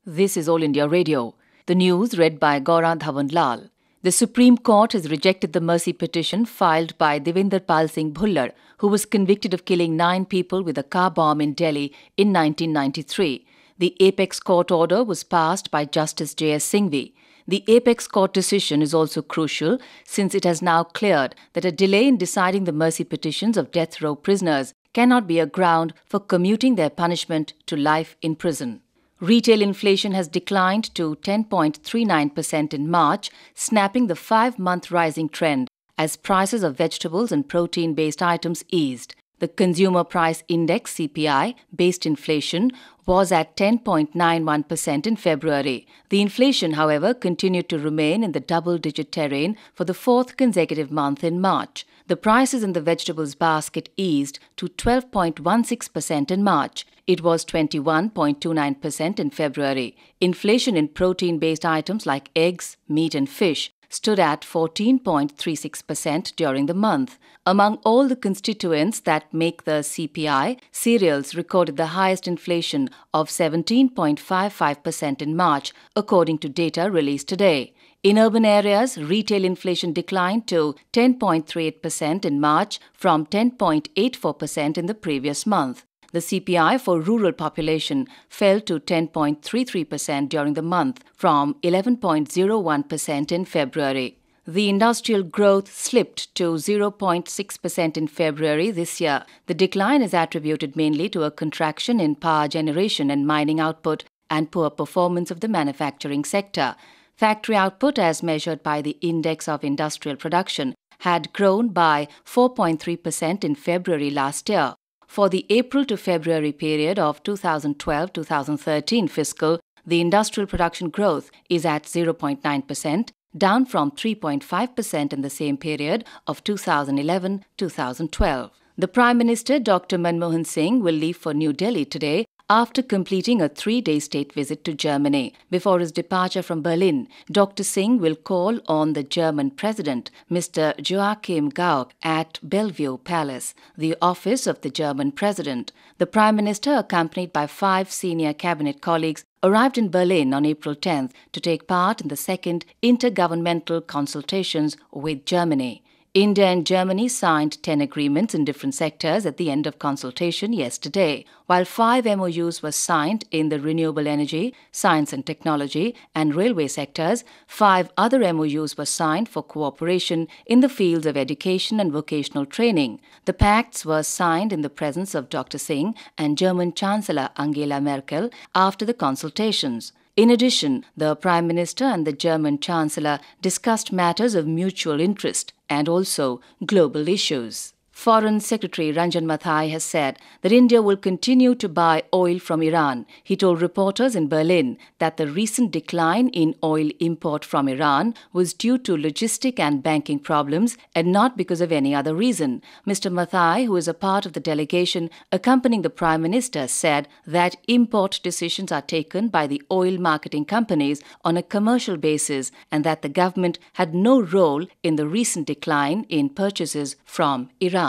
This is All India Radio. The news read by Gaurang Dhawan Lal. The Supreme Court has rejected the mercy petition filed by Devinder Pal Singh Bhullar, who was convicted of killing 9 people with a car bomb in Delhi in 1993. The Apex Court order was passed by Justice J.S. Singhvi. The Apex Court decision is also crucial since it has now cleared that a delay in deciding the mercy petitions of death row prisoners cannot be a ground for commuting their punishment to life in prison. Retail inflation has declined to 10.39% in March, snapping the 5-month rising trend as prices of vegetables and protein-based items eased. The Consumer Price Index (CPI) based inflation was at 10.91% in February. The inflation, however, continued to remain in the double-digit terrain for the 4th consecutive month in March. The prices in the vegetables basket eased to 12.16% in March. It was 21.29% in February. Inflation in protein-based items like eggs, meat and fish stood at 14.36% during the month. Among all the constituents that make the CPI, cereals recorded the highest inflation of 17.55% in March, according to data released today. In urban areas, retail inflation declined to 10.38% in March from 10.84% in the previous month. The CPI for rural population fell to 10.33% during the month from 11.01% in February. The industrial growth slipped to 0.6% in February this year. The decline is attributed mainly to a contraction in power generation and mining output and poor performance of the manufacturing sector. Factory output, as measured by the Index of Industrial Production, had grown by 4.3% in February last year. For the April to February period of 2012-2013 fiscal, the industrial production growth is at 0.9%, down from 3.5% in the same period of 2011-2012. The Prime Minister, Dr. Manmohan Singh, will leave for New Delhi today after completing a 3-day state visit to Germany. Before his departure from Berlin, Dr. Singh will call on the German President, Mr. Joachim Gauck, at Bellevue Palace, the office of the German President. The Prime Minister, accompanied by 5 senior cabinet colleagues, arrived in Berlin on April 10th to take part in the second intergovernmental consultations with Germany. India and Germany signed 10 agreements in different sectors at the end of consultation yesterday, while 5 MOUs were signed in the renewable energy, science and technology, and railway sectors. 5 other MOUs were signed for cooperation in the fields of education and vocational training. The pacts were signed in the presence of Dr. Singh and German Chancellor Angela Merkel after the consultations. In addition, the Prime Minister and the German Chancellor discussed matters of mutual interest and also global issues. Foreign Secretary Ranjan Mathai has said that India will continue to buy oil from Iran. He told reporters in Berlin that the recent decline in oil import from Iran was due to logistic and banking problems and not because of any other reason. Mr. Mathai, who is a part of the delegation accompanying the Prime Minister, said that import decisions are taken by the oil marketing companies on a commercial basis and that the government had no role in the recent decline in purchases from Iran.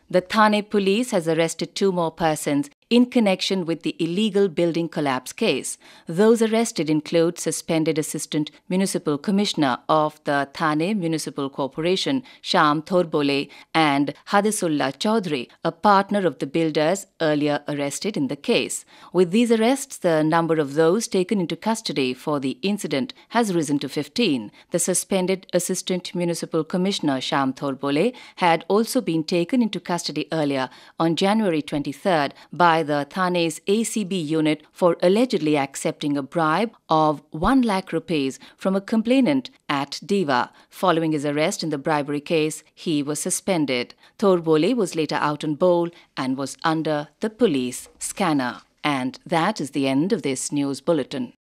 The Thane police has arrested 2 more persons in connection with the illegal building collapse case. Those arrested include suspended Assistant Municipal Commissioner of the Thane Municipal Corporation, Shyam Thorbole, and Hadisulla Chaudhry, a partner of the builders earlier arrested in the case. With these arrests, the number of those taken into custody for the incident has risen to 15. The suspended Assistant Municipal Commissioner, Shyam Thorbole, had also been taken into custody earlier on January 23rd by the Thane's ACB unit for allegedly accepting a bribe of 1 lakh rupees from a complainant at Diva. Following his arrest in the bribery case, he was suspended. Thorbole was later out on bail and was under the police scanner. And that is the end of this news bulletin.